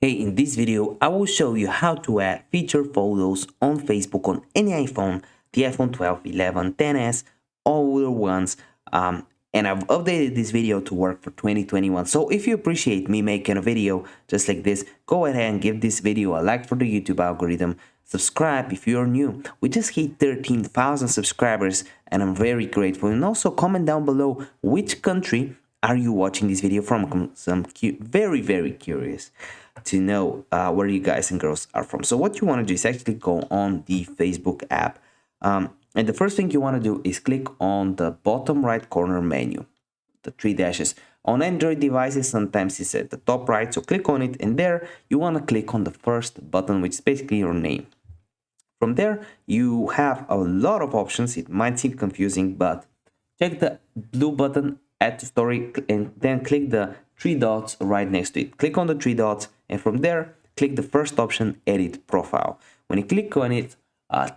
Hey, in this video, I will show you how to add featured photos on Facebook on any iPhone, the iPhone 12, 11, 10s, all other ones. And I've updated this video to work for 2021. So if you appreciate me making a video just like this, go ahead and give this video a like for the YouTube algorithm. Subscribe if you're new. We just hit 13,000 subscribers and I'm very grateful. And also comment down below which country are you watching this video from. I'm very curious to know where you guys and girls are from. So what you want to do is actually go on the Facebook app, and the first thing you want to do is click on the bottom right corner menu, the three dashes. On Android devices sometimes it's at the top right, so click on it, and there you want to click on the first button, which is basically your name. From there you have a lot of options. It might seem confusing, but check the blue button, add to story, and then click the three dots right next to it. Click on the three dots, and from there click the first option, edit profile. When you click on it,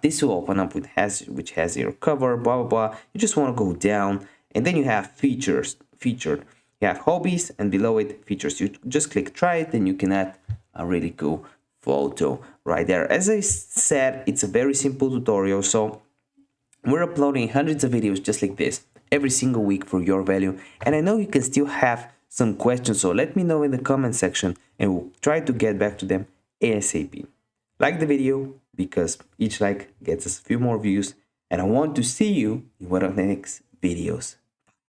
this will open up which has your cover, blah blah blah. You just want to go down, and then you have featured. You have hobbies, and below it features. You just click try it, and you can add a really cool photo right there. As I said, it's a very simple tutorial, so we're uploading hundreds of videos just like this every single week for your value, and I know you can still have some questions, so let me know in the comment section and we'll try to get back to them ASAP. Like the video because each like gets us a few more views, and I want to see you in one of the next videos.